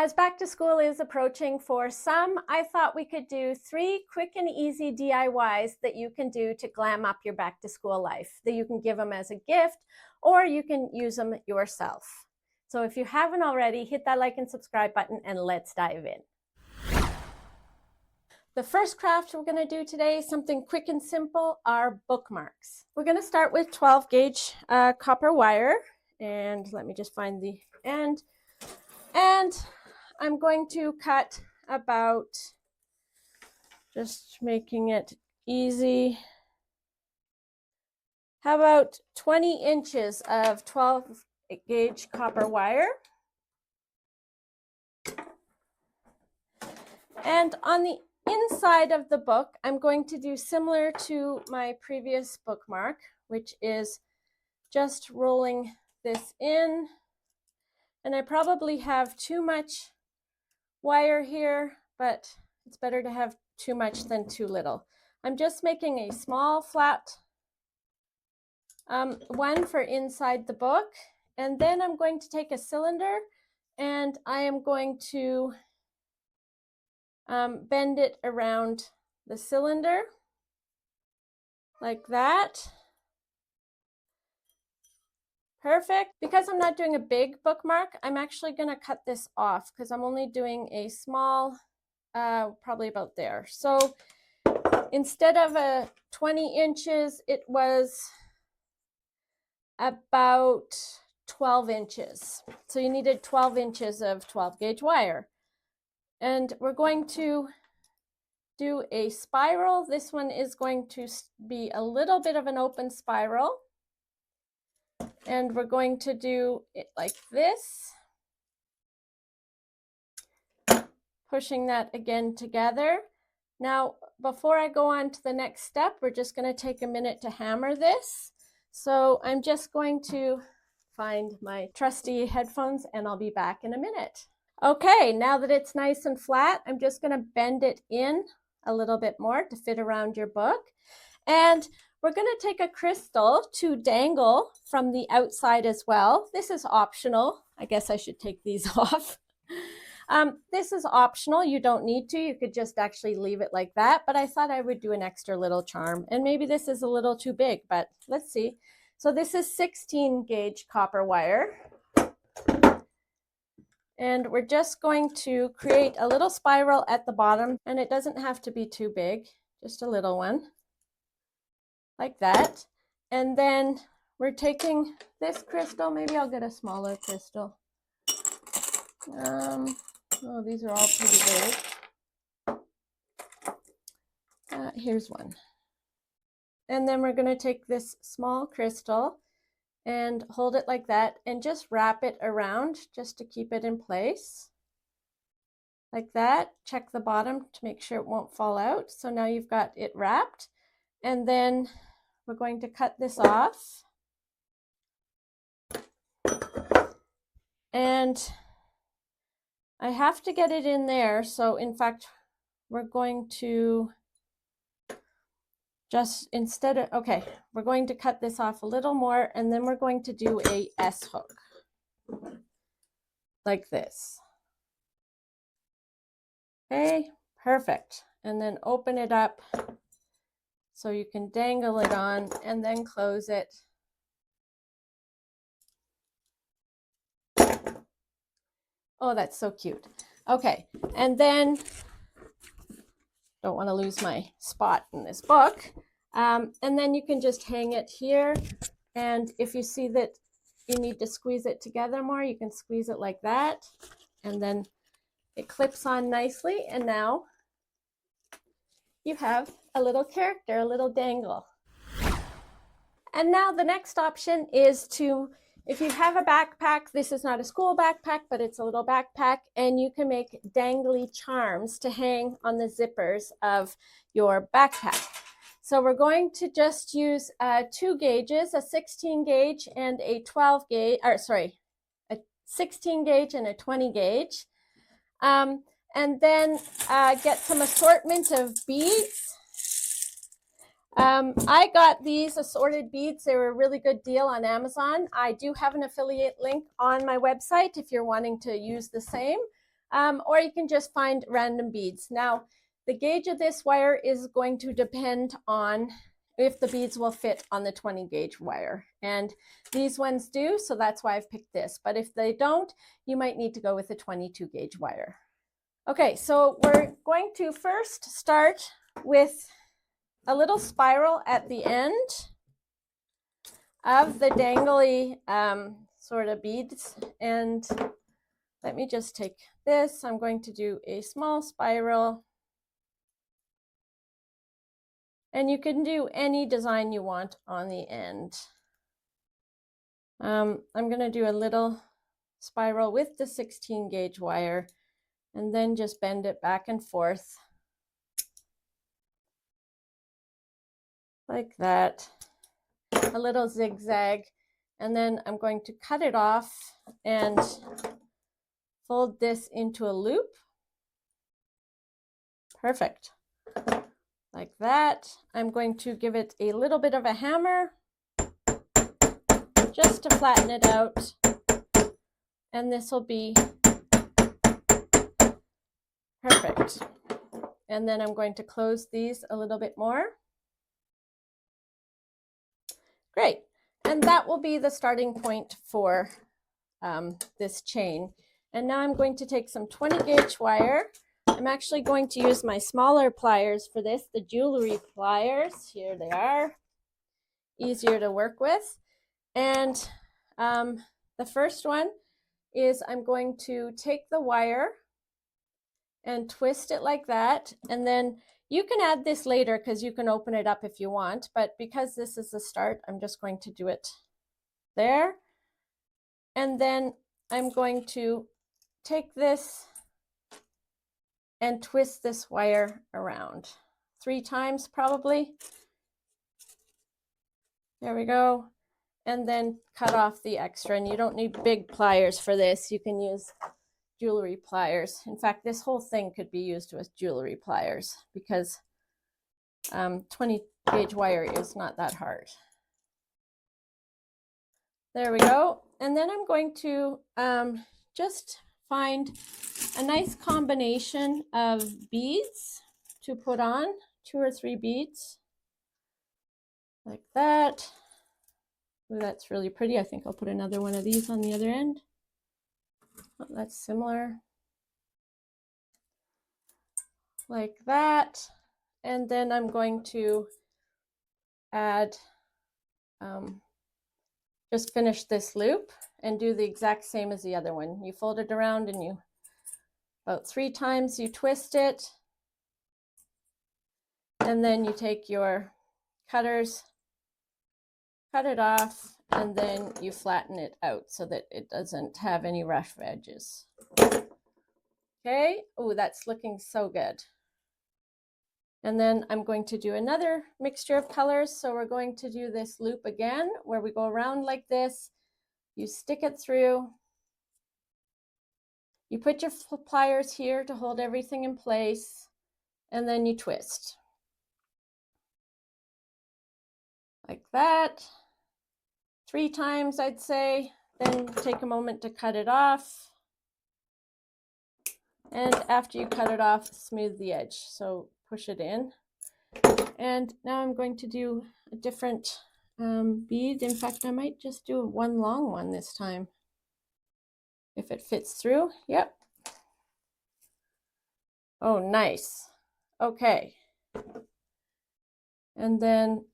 As back to school is approaching for some, I thought we could do 3 quick and easy DIYs that you can do to glam up your back to school life, that you can give them as a gift or you can use them yourself. So if you haven't already, hit that like and subscribe button and let's dive in. The first craft we're going to do today, something quick and simple, are bookmarks. We're going to start with 12 gauge copper wire, and let me just find the end. And I'm going to cut about, just making it easy, how about 20 inches of 12 gauge copper wire. And on the inside of the book, I'm going to do similar to my previous bookmark, which is just rolling this in. And I probably have too much wire here, but it's better to have too much than too little. I'm just making a small flat one for inside the book, and then I'm going to take a cylinder and I am going to bend it around the cylinder like that. Perfect. Because I'm not doing a big bookmark, I'm actually going to cut this off because I'm only doing a small, probably about there. So instead of a 20 inches, it was about 12 inches. So you needed 12 inches of 12 gauge wire. And we're going to do a spiral. This one is going to be a little bit of an open spiral. And we're going to do it like this, pushing that again together. Now, before I go on to the next step, we're just going to take a minute to hammer this. So I'm just going to find my trusty headphones and I'll be back in a minute. Okay, now that it's nice and flat, I'm just going to bend it in a little bit more to fit around your book. And we're going to take a crystal to dangle from the outside as well. This is optional. I guess I should take these off. This is optional. You don't need to. You could just actually leave it like that. But I thought I would do an extra little charm. And maybe this is a little too big, but let's see. So this is 16 gauge copper wire. And we're just going to create a little spiral at the bottom. And it doesn't have to be too big, just a little one. Like that. And then we're taking this crystal. Maybe I'll get a smaller crystal. Oh, these are all pretty big. Here's one. And then we're going to take this small crystal and hold it like that and just wrap it around just to keep it in place. Like that. Check the bottom to make sure it won't fall out. So now you've got it wrapped. And then we're going to cut this off. And I have to get it in there. So in fact, we're going to just instead of, okay, we're going to cut this off a little more and then we're going to do a S hook like this. Okay, perfect. And then open it up so you can dangle it on and then close it. Oh, that's so cute. Okay, and then, don't want to lose my spot in this book. And then you can just hang it here. And if you see that you need to squeeze it together more, you can squeeze it like that. And then it clips on nicely. And now you have a little character, a little dangle. And now the next option is to, if you have a backpack, this is not a school backpack, but it's a little backpack, and you can make dangly charms to hang on the zippers of your backpack. So we're going to just use 2 gauges, a 16 gauge and a 12 gauge, or sorry, a 16 gauge and a 20 gauge. And then get some assortment of beads. I got these assorted beads. They were a really good deal on Amazon. I do have an affiliate link on my website if you're wanting to use the same. or you can just find random beads. Now, the gauge of this wire is going to depend on if the beads will fit on the 20 gauge wire. And these ones do, so that's why I've picked this. But if they don't, you might need to go with a 22 gauge wire. Okay, so we're going to first start with a little spiral at the end of the dangly sort of beads. And let me just take this. I'm going to do a small spiral. And you can do any design you want on the end. I'm going to do a little spiral with the 16 gauge wire and then just bend it back and forth like that, a little zigzag, and then I'm going to cut it off and fold this into a loop. Perfect. Like that. I'm going to give it a little bit of a hammer just to flatten it out, and this will be perfect. And then I'm going to close these a little bit more. Great. And that will be the starting point for this chain. And now I'm going to take some 20 gauge wire. I'm actually going to use my smaller pliers for this, the jewelry pliers. Here they are, easier to work with. And the first one is I'm going to take the wire and twist it like that. And then you can add this later because you can open it up if you want. But because this is the start, I'm just going to do it there. And then I'm going to take this and twist this wire around 3 times probably. There we go. And then cut off the extra. And you don't need big pliers for this. You can use jewelry pliers. In fact, this whole thing could be used with jewelry pliers because 20 gauge wire is not that hard. There we go. And then I'm going to just find a nice combination of beads to put on, 2 or 3 beads like that. Ooh, that's really pretty. I think I'll put another one of these on the other end. Oh, that's similar. Like that. And then I'm going to add, just finish this loop and do the exact same as the other one. You fold it around and you, about 3 times you twist it. And then you take your cutters, cut it off, and then you flatten it out so that it doesn't have any rough edges. Okay, oh, that's looking so good. And then I'm going to do another mixture of colors. So we're going to do this loop again, where we go around like this. You stick it through. You put your pliers here to hold everything in place, and then you twist. Like that. 3 times, I'd say. Then take a moment to cut it off. And after you cut it off, smooth the edge. So push it in. And now I'm going to do a different bead. In fact, I might just do one long one this time, if it fits through. Yep. Oh, nice. Okay. And then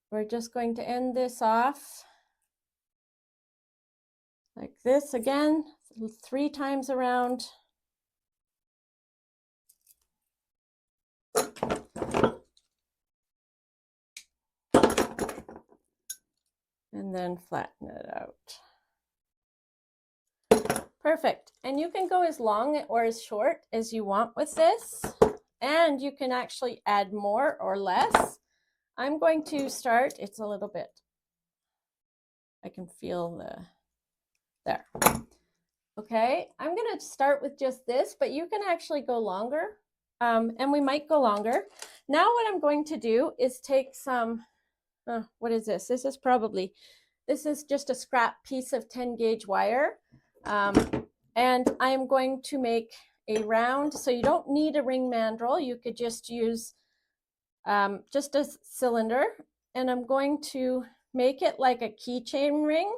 we're just going to end this off like this again, 3 times around. And then flatten it out. Perfect. And you can go as long or as short as you want with this. And you can actually add more or less. I'm going to start, it's a little bit, I can feel there. Okay, I'm going to start with just this, but you can actually go longer. And we might go longer. Now what I'm going to do is take some, what is this? This is just a scrap piece of 10 gauge wire. And I'm going to make a round, so you don't need a ring mandrel. You could just use just a cylinder, and I'm going to make it like a keychain ring.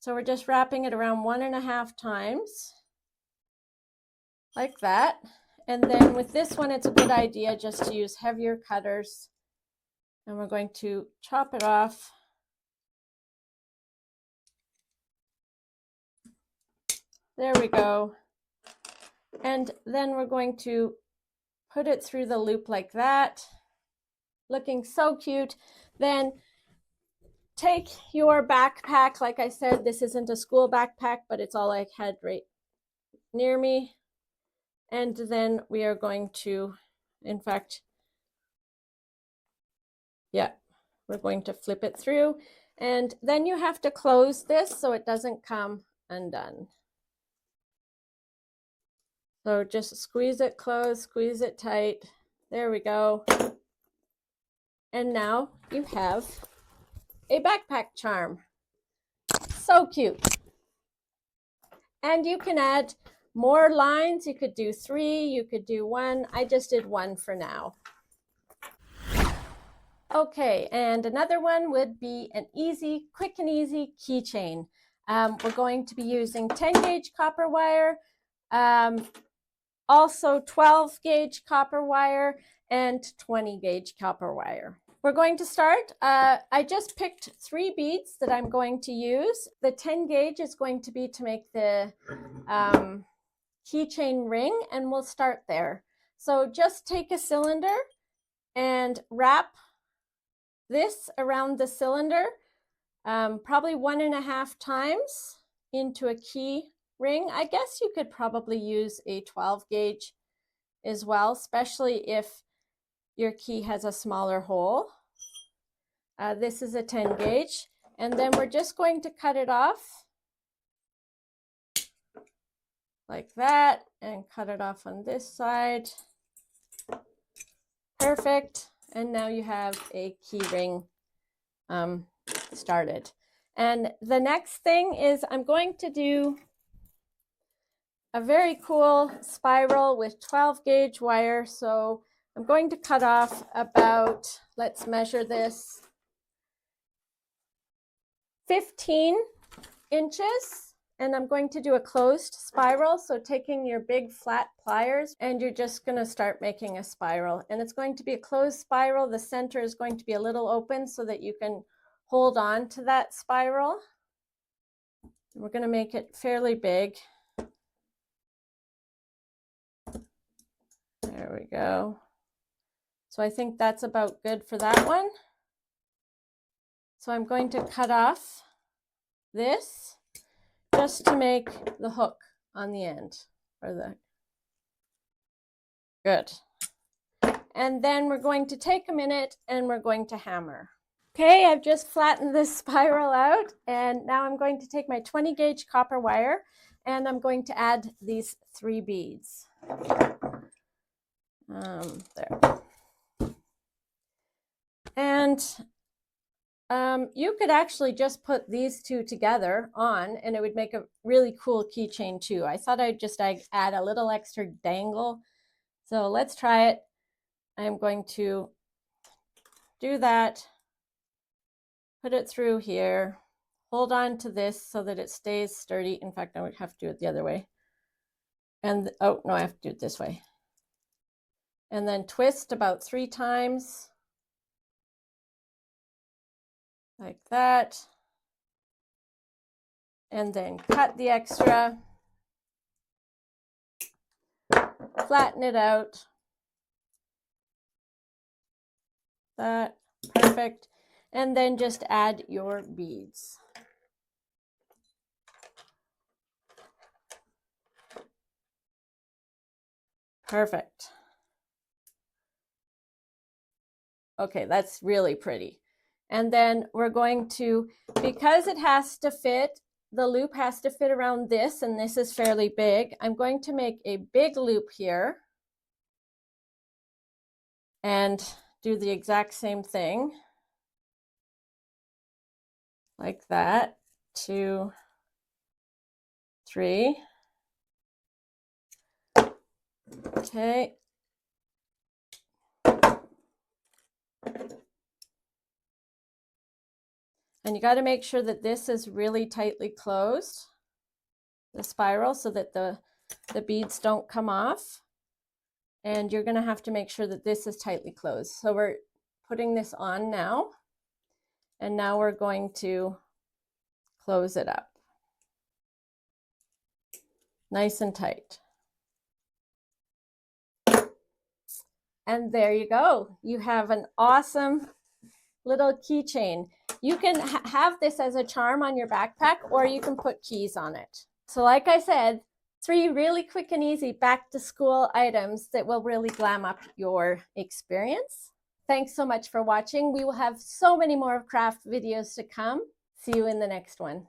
So we're just wrapping it around 1.5 times, like that. And then with this one, it's a good idea just to use heavier cutters. And we're going to chop it off. There we go. And then we're going to put it through the loop like that. Looking so cute. Then take your backpack. Like I said, this isn't a school backpack, but it's all I had right near me. And then we are going to, in fact, yeah, we're going to flip it through. And then you have to close this so it doesn't come undone. So just squeeze it closed, squeeze it tight. There we go. And now you have a backpack charm. So cute. And you can add more lines. You could do 3, you could do 1. I just did 1 for now. Okay, and another one would be an easy, quick and easy keychain. We're going to be using 10 gauge copper wire, also 12 gauge copper wire, and 20 gauge copper wire. We're going to start. I just picked 3 beads that I'm going to use. The 10 gauge is going to be to make the keychain ring, and we'll start there. So just take a cylinder and wrap this around the cylinder, probably 1.5 times into a key ring. I guess you could probably use a 12 gauge as well, especially if your key has a smaller hole. This is a 10 gauge, and then we're just going to cut it off like that and cut it off on this side. Perfect. And now you have a key ring started. And the next thing is I'm going to do a very cool spiral with 12 gauge wire. So I'm going to cut off about, let's measure this, 15 inches. And I'm going to do a closed spiral. So taking your big flat pliers, and you're just going to start making a spiral. And it's going to be a closed spiral. The center is going to be a little open so that you can hold on to that spiral. We're going to make it fairly big. There we go. So I think that's about good for that one. So I'm going to cut off this just to make the hook on the end, or the good. And then we're going to take a minute and we're going to hammer. Okay, I've just flattened this spiral out, and now I'm going to take my 20 gauge copper wire and I'm going to add these 3 beads. There. And you could actually just put these 2 together on, and it would make a really cool keychain too. I thought I'd just add a little extra dangle. So let's try it. I'm going to do that, put it through here, hold on to this so that it stays sturdy. In fact, I would have to do it the other way. And oh no, I have to do it this way. And then twist about 3 times. Like that. And then cut the extra. Flatten it out. That, perfect. And then just add your beads. Perfect. Okay, that's really pretty. And then we're going to, because it has to fit, the loop has to fit around this, and this is fairly big, I'm going to make a big loop here and do the exact same thing. Like that, 2, 3. Okay. And you got to make sure that this is really tightly closed, the spiral, so that the beads don't come off. And you're going to have to make sure that this is tightly closed. So we're putting this on now. And now we're going to close it up. Nice and tight. And there you go. You have an awesome little keychain. You can have this as a charm on your backpack, or you can put keys on it. So like I said, 3 really quick and easy back to school items that will really glam up your experience. Thanks so much for watching. We will have so many more craft videos to come. See you in the next one.